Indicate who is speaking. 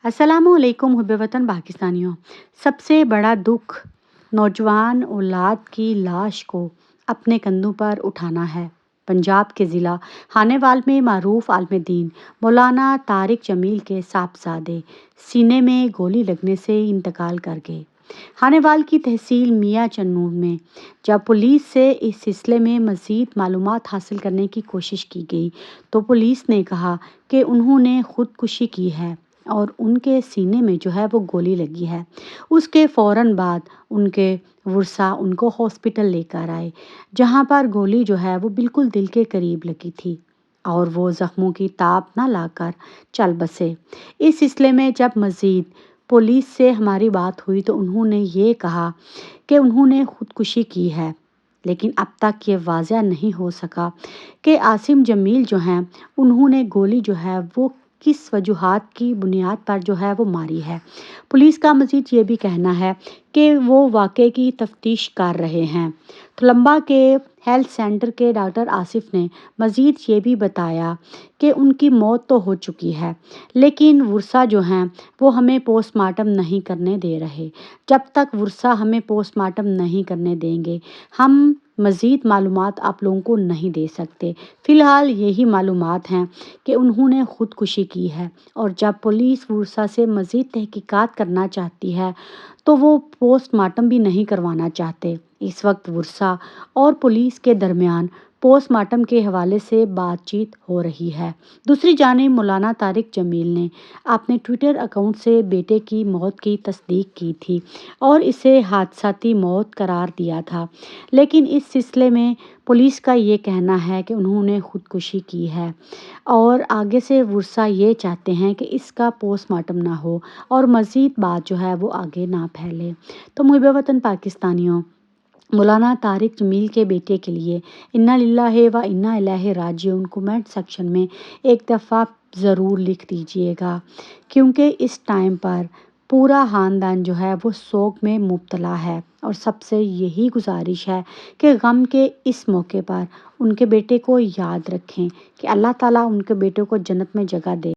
Speaker 1: अस्सलामु अलैकुम हुब्बे वतन पाकिस्तानियों। सबसे बड़ा दुख नौजवान औलाद की लाश को अपने कंधों पर उठाना है। पंजाब के ज़िला हानेवाल में मारूफ आलिम दीन मौलाना तारिक जमील के साहबजादे सीने में गोली लगने से इंतकाल कर गए। हानेवाल की तहसील मियाँ चन्नूर में जब पुलिस से इस सिलसिले में मज़ीद मालूमात हासिल करने की कोशिश की गई तो पुलिस ने कहा कि उन्होंने ख़ुदकुशी की है और उनके सीने में जो है वो गोली लगी है। उसके फ़ौरन बाद उनके वर्सा उनको हॉस्पिटल लेकर आए, जहाँ पर गोली जो है वो बिल्कुल दिल के करीब लगी थी और वो ज़ख्मों की ताब ना लाकर चल बसे। इस सिलसिले में जब मज़ीद पुलिस से हमारी बात हुई तो उन्होंने ये कहा कि उन्होंने ख़ुदकुशी की है, लेकिन अब तक ये वाज़ह नहीं हो सका कि आसिम जमील जो हैं उन्होंने गोली जो है वो किस वजूहात की बुनियाद पर जो है वो मारी है। पुलिस का मज़ीद ये भी कहना है कि वो वाक़े की तफ्तीश कर रहे हैं। तुलंबा के हेल्थ सेंटर के डॉक्टर आसिफ ने मज़ीद ये भी बताया कि उनकी मौत तो हो चुकी है, लेकिन वर्सा जो हैं वो हमें पोस्टमार्टम नहीं करने दे रहे। जब तक वर्सा हमें पोस्टमार्टम नहीं करने देंगे हम मज़ीद मालूमात आप लोगों को नहीं दे सकते। फ़िलहाल यही मालूमात हैं कि उन्होंने ख़ुदकुशी की है और जब पुलिस वर्सा से मज़ीद तहकीकात करना चाहती है तो वो पोस्टमार्टम भी नहीं करवाना चाहते। इस वक्त वर्सा और पुलिस के दरमियान पोस्टमार्टम के हवाले से बातचीत हो रही है। दूसरी जानिब मौलाना तारिक जमील ने अपने ट्विटर अकाउंट से बेटे की मौत की तस्दीक की थी और इसे हादसाती मौत करार दिया था, लेकिन इस सिलसिले में पुलिस का ये कहना है कि उन्होंने ख़ुदकुशी की है और आगे से वर्सा ये चाहते हैं कि इसका पोस्टमार्टम ना हो और मज़ीद बात जो है वो आगे ना फैले। तो मुहिब्बे वतन पाकिस्तानियों, मौलाना तारिक जमील के बेटे के लिए इन्ना लिल्लाहि व इन्ना इलैहि राजिऊन कमेंट सेक्शन में एक दफ़ा ज़रूर लिख दीजिएगा, क्योंकि इस टाइम पर पूरा ख़ानदान जो है वो सोग में मुब्तला है और सबसे यही गुजारिश है कि गम के इस मौके पर उनके बेटे को याद रखें कि अल्लाह ताला उनके बेटे को जन्नत में जगह दे।